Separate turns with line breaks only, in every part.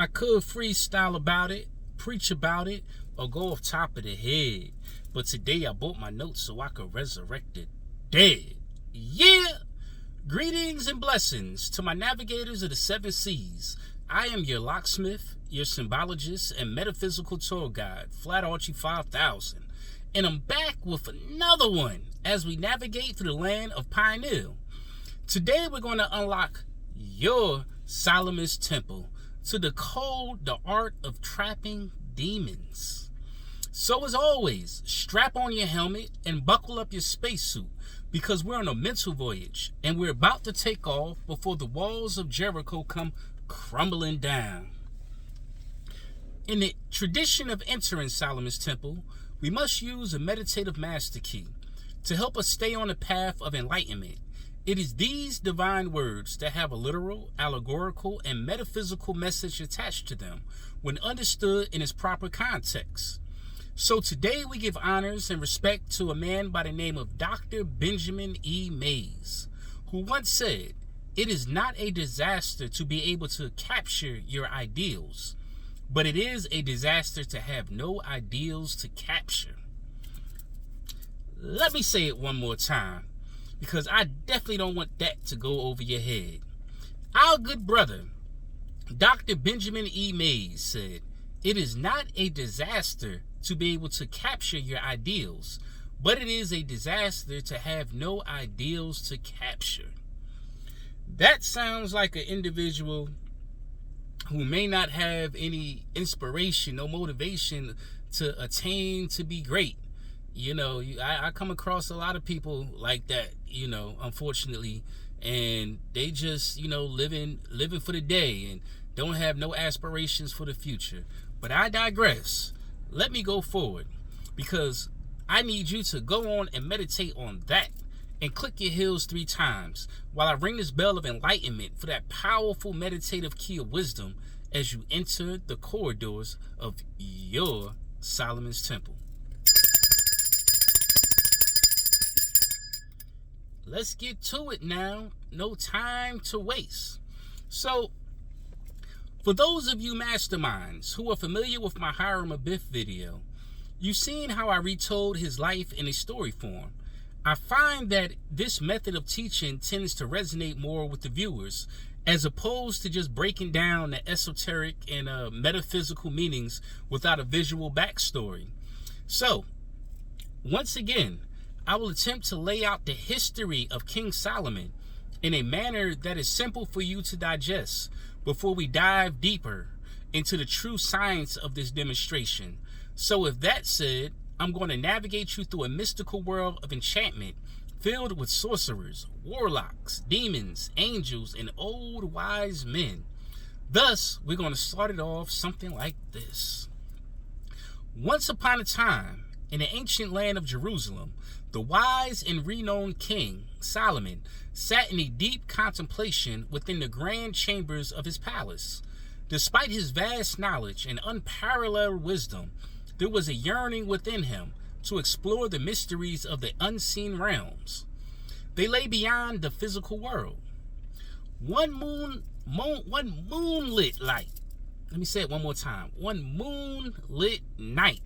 I could freestyle about it, preach about it, or go off top of the head. But today I bought my notes so I could resurrect the dead. Yeah! Greetings and blessings to my navigators of the seven seas. I am your locksmith, your symbologist, and metaphysical tour guide, Flat Archie 5000. And I'm back with another one as we navigate through the land of Pioneer. Today we're going to unlock your Solomon's Temple to decode the art of trapping demons. So as always, strap on your helmet and buckle up your spacesuit because we're on a mental voyage and we're about to take off before the walls of Jericho come crumbling down. In the tradition of entering Solomon's Temple, we must use a meditative master key to help us stay on the path of enlightenment. It is these divine words that have a literal, allegorical, and metaphysical message attached to them when understood in its proper context. So today we give honors and respect to a man by the name of Dr. Benjamin E. Mays, who once said, "It is not a disaster to be able to capture your ideals, but it is a disaster to have no ideals to capture." Let me say it one more time, because I definitely don't want that to go over your head. Our good brother, Dr. Benjamin E. Mays, said, "It is not a disaster to be able to capture your ideals, but it is a disaster to have no ideals to capture." That sounds like an individual who may not have any inspiration or motivation to attain to be great. You know, I come across a lot of people like that, unfortunately, and they just, living for the day and don't have no aspirations for the future. But I digress. Let me go forward because I need you to go on and meditate on that and click your heels 3 times while I ring this bell of enlightenment for that powerful meditative key of wisdom as you enter the corridors of your Solomon's Temple. Let's get to it now. No time to waste. So, for those of you masterminds who are familiar with my Hiram Abiff video, you've seen how I retold his life in a story form. I find that this method of teaching tends to resonate more with the viewers as opposed to just breaking down the esoteric and metaphysical meanings without a visual backstory. So, once again, I will attempt to lay out the history of King Solomon in a manner that is simple for you to digest before we dive deeper into the true science of this demonstration. So with that said, I'm going to navigate you through a mystical world of enchantment filled with sorcerers, warlocks, demons, angels, and old wise men. Thus, we're going to start it off something like this. Once upon a time, in the ancient land of Jerusalem, the wise and renowned King Solomon sat in a deep contemplation within the grand chambers of his palace. Despite his vast knowledge and unparalleled wisdom, there was a yearning within him to explore the mysteries of the unseen realms. They lay beyond the physical world. One moonlit night. Let me say it one more time. One moonlit night,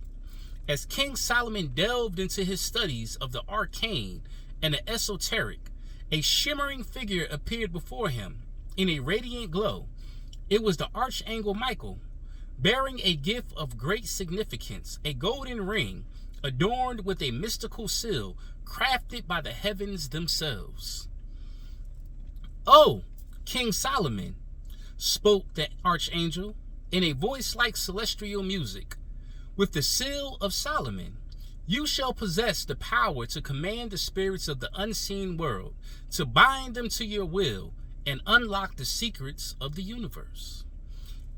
as King Solomon delved into his studies of the arcane and the esoteric, a shimmering figure appeared before him in a radiant glow. It was the Archangel Michael, bearing a gift of great significance, a golden ring adorned with a mystical seal crafted by the heavens themselves. "Oh, King Solomon," spoke the Archangel in a voice like celestial music, "with the seal of Solomon, you shall possess the power to command the spirits of the unseen world, to bind them to your will, and unlock the secrets of the universe."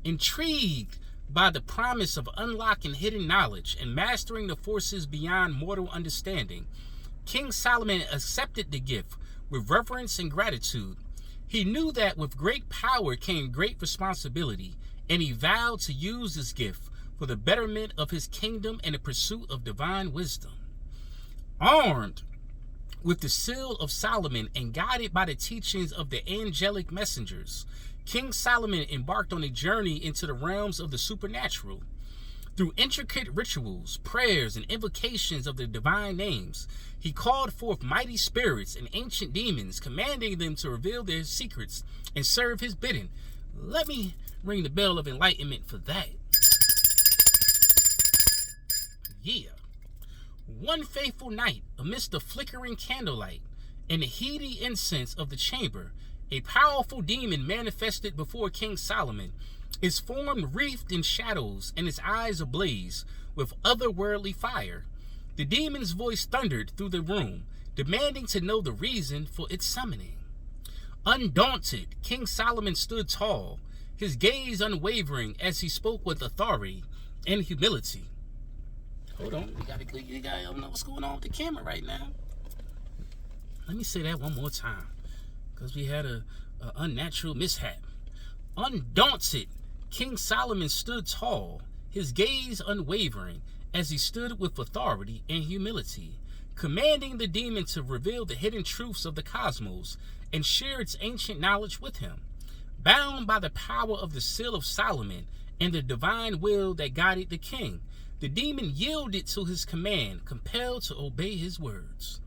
Intrigued by the promise of unlocking hidden knowledge and mastering the forces beyond mortal understanding, King Solomon accepted the gift with reverence and gratitude. He knew that with great power came great responsibility, and he vowed to use this gift for the betterment of his kingdom and the pursuit of divine wisdom. Armed with the seal of Solomon and guided by the teachings of the angelic messengers, King Solomon embarked on a journey into the realms of the supernatural. Through intricate rituals, prayers, and invocations of the divine names, he called forth mighty spirits and ancient demons, commanding them to reveal their secrets and serve his bidding. Let me ring the bell of enlightenment for that. Yeah. One fateful night, amidst the flickering candlelight and the heady incense of the chamber, a powerful demon manifested before King Solomon, his form wreathed in shadows and his eyes ablaze with otherworldly fire. The demon's voice thundered through the room, demanding to know the reason for its summoning. Undaunted, King Solomon stood tall, his gaze unwavering as he spoke with authority and humility. Hold on, you gotta know what's going on with the camera right now. Let me say that one more time, because we had a unnatural mishap. Undaunted, King Solomon stood tall, his gaze unwavering, as he stood with authority and humility, commanding the demon to reveal the hidden truths of the cosmos and share its ancient knowledge with him. Bound by the power of the seal of Solomon and the divine will that guided the king, the demon yielded to his command, compelled to obey his words.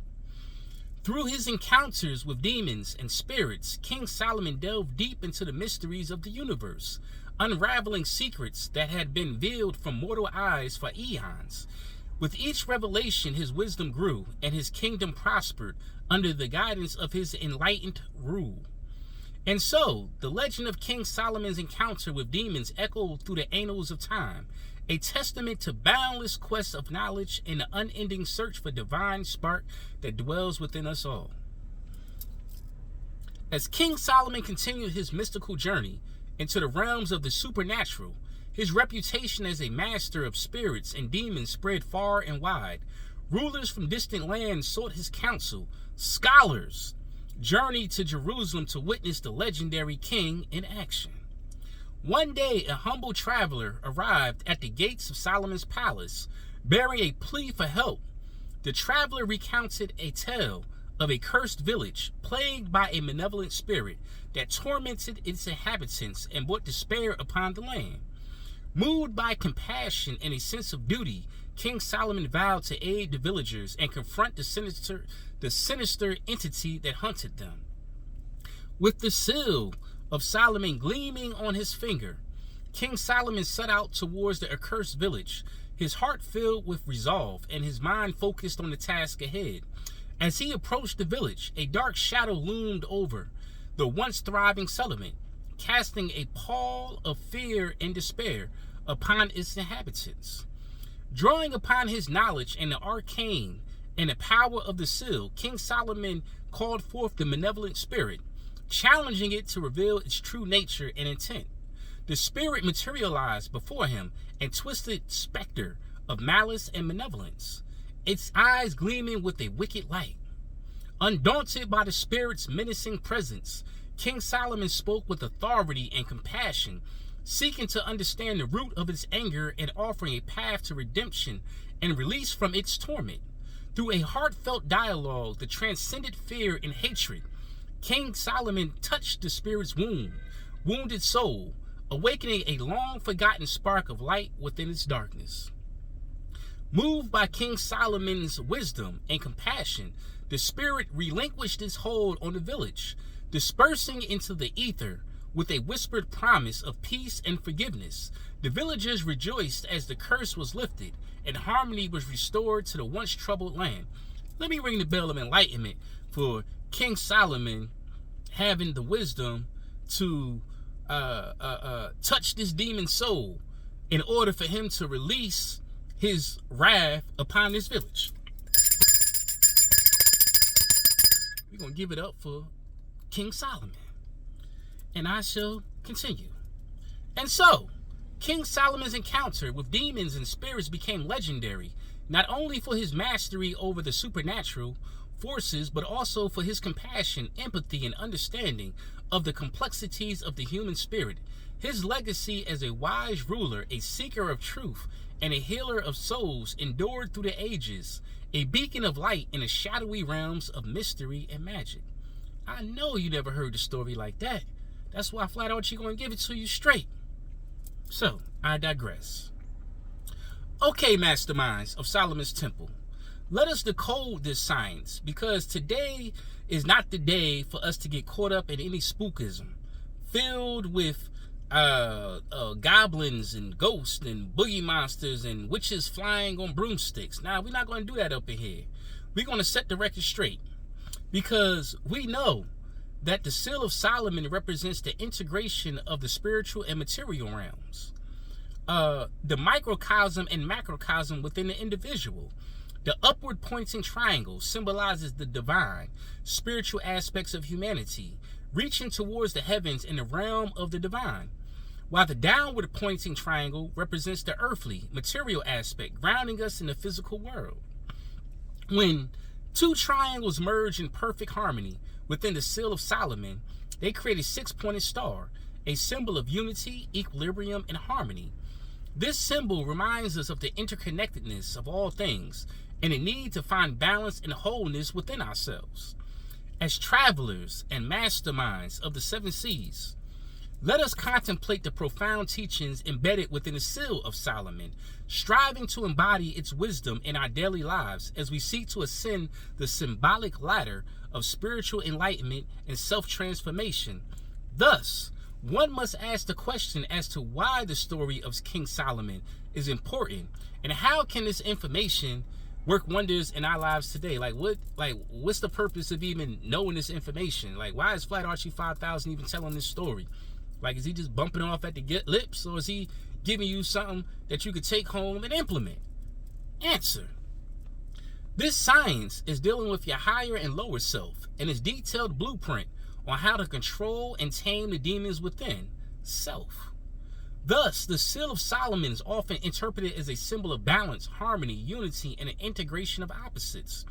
Through his encounters with demons and spirits, King Solomon delved deep into the mysteries of the universe, unraveling secrets that had been veiled from mortal eyes for eons. With each revelation, his wisdom grew, and his kingdom prospered under the guidance of his enlightened rule. And so, the legend of King Solomon's encounter with demons echoed through the annals of time, a testament to boundless quest of knowledge and the unending search for divine spark that dwells within us all. As King Solomon continued his mystical journey into the realms of the supernatural, his reputation as a master of spirits and demons spread far and wide. Rulers from distant lands sought his counsel. Scholars journeyed to Jerusalem to witness the legendary king in action. One day, a humble traveler arrived at the gates of Solomon's palace, bearing a plea for help. The traveler recounted a tale of a cursed village plagued by a malevolent spirit that tormented its inhabitants and brought despair upon the land. Moved by compassion and a sense of duty, King Solomon vowed to aid the villagers and confront the sinister entity that hunted them. With the seal of Solomon gleaming on his finger, King Solomon set out towards the accursed village, his heart filled with resolve and his mind focused on the task ahead. As he approached the village, a dark shadow loomed over the once thriving settlement, casting a pall of fear and despair upon its inhabitants. Drawing upon his knowledge and the arcane and the power of the seal, King Solomon called forth the malevolent spirit, challenging it to reveal its true nature and intent. The spirit materialized before him, a twisted specter of malice and malevolence, its eyes gleaming with a wicked light. Undaunted by the spirit's menacing presence, King Solomon spoke with authority and compassion, seeking to understand the root of its anger and offering a path to redemption and release from its torment. Through a heartfelt dialogue that transcended fear and hatred, King Solomon touched the spirit's wounded soul, awakening a long-forgotten spark of light within its darkness. Moved by King Solomon's wisdom and compassion, the spirit relinquished its hold on the village, dispersing into the ether with a whispered promise of peace and forgiveness. The villagers rejoiced as the curse was lifted and harmony was restored to the once troubled land. Let me ring the bell of enlightenment for King Solomon having the wisdom to touch this demon's soul in order for him to release his wrath upon this village. We're going to give it up for King Solomon. And I shall continue. And so, King Solomon's encounter with demons and spirits became legendary, not only for his mastery over the supernatural forces, but also for his compassion, empathy, and understanding of the complexities of the human spirit. His legacy as a wise ruler, a seeker of truth, and a healer of souls endured through the ages, a beacon of light in the shadowy realms of mystery and magic. I know you never heard a story like that. That's why Flat Archie gonna give it to you straight. So, I digress. Okay, masterminds of Solomon's Temple, let us decode this science, because today is not the day for us to get caught up in any spookism filled with goblins and ghosts and boogie monsters and witches flying on broomsticks. Now, we're not going to do that up in here. We're going to set the record straight, because we know that the Seal of Solomon represents the integration of the spiritual and material realms, the microcosm and macrocosm within the individual. The upward pointing triangle symbolizes the divine, spiritual aspects of humanity, reaching towards the heavens in the realm of the divine, while the downward pointing triangle represents the earthly, material aspect, grounding us in the physical world. When two triangles merge in perfect harmony within the Seal of Solomon, they create a six-pointed star, a symbol of unity, equilibrium, and harmony. This symbol reminds us of the interconnectedness of all things and the need to find balance and wholeness within ourselves. As travelers and masterminds of the seven seas, let us contemplate the profound teachings embedded within the Seal of Solomon, striving to embody its wisdom in our daily lives as we seek to ascend the symbolic ladder of spiritual enlightenment and self-transformation. Thus, one must ask the question as to why the story of King Solomon is important, and how can this information work wonders in our lives today. What's the purpose of even knowing this information? Like, why is Flat Archie 5000 even telling this story? Like, is he just bumping off at the lips, or is he giving you something that you could take home and implement? Answer: this science is dealing with your higher and lower self, and its detailed blueprint on how to control and tame the demons within self. Thus, the Seal of Solomon is often interpreted as a symbol of balance, harmony, unity, and an integration of opposites.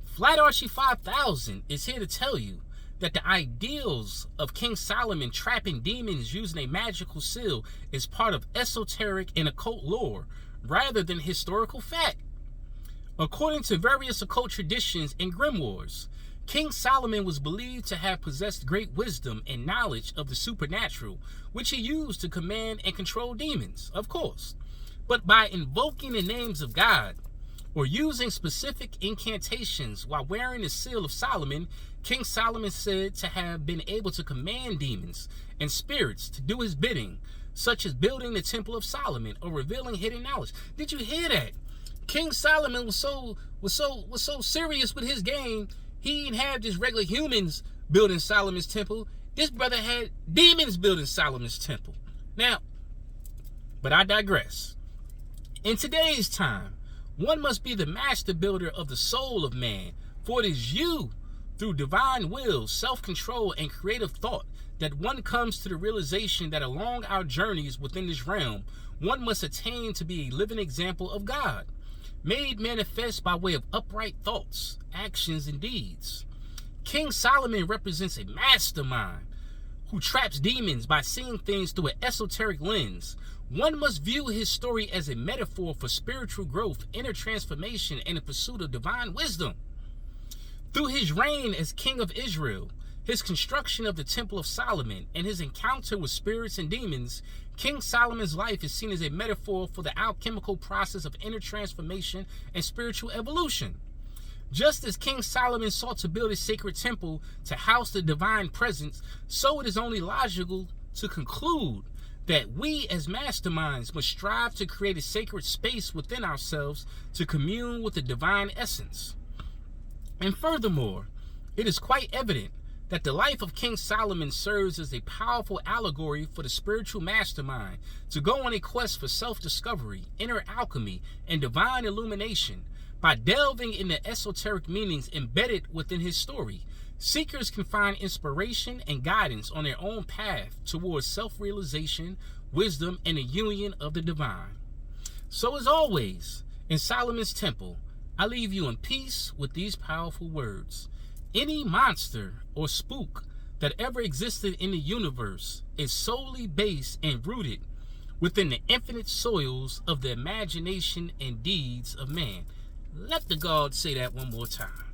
Flat Archie 5000 is here to tell you that the ideals of King Solomon trapping demons using a magical seal is part of esoteric and occult lore rather than historical fact. According to various occult traditions and grimoires, King Solomon was believed to have possessed great wisdom and knowledge of the supernatural, which he used to command and control demons, of course. But by invoking the names of God or using specific incantations while wearing the Seal of Solomon, King Solomon is said to have been able to command demons and spirits to do his bidding, such as building the Temple of Solomon or revealing hidden knowledge. Did you hear that? King Solomon was so serious with his game. He didn't have just regular humans building Solomon's temple. This brother had demons building Solomon's temple. Now, but I digress. In today's time, one must be the master builder of the soul of man, for it is you, through divine will, self-control, and creative thought, that one comes to the realization that along our journeys within this realm, one must attain to be a living example of God, made manifest by way of upright thoughts, actions, and deeds. King Solomon represents a mastermind who traps demons by seeing things through an esoteric lens. One must view his story as a metaphor for spiritual growth, inner transformation, and the pursuit of divine wisdom. Through his reign as King of Israel, his construction of the Temple of Solomon, and his encounter with spirits and demons, King Solomon's life is seen as a metaphor for the alchemical process of inner transformation and spiritual evolution. Just as King Solomon sought to build a sacred temple to house the divine presence, so it is only logical to conclude that we as masterminds must strive to create a sacred space within ourselves to commune with the divine essence. And furthermore, it is quite evident that the life of King Solomon serves as a powerful allegory for the spiritual mastermind to go on a quest for self-discovery, inner alchemy, and divine illumination. By delving into esoteric meanings embedded within his story, seekers can find inspiration and guidance on their own path towards self-realization, wisdom, and the union of the divine. So as always, in Solomon's Temple, I leave you in peace with these powerful words. Any monster or spook that ever existed in the universe is solely based and rooted within the infinite soils of the imagination and deeds of man. Let the gods say that one more time.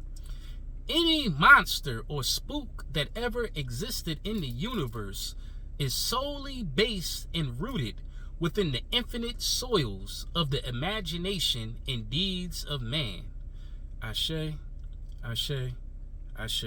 Any monster or spook that ever existed in the universe is solely based and rooted within the infinite soils of the imagination and deeds of man. Ashe, ashe, ashe.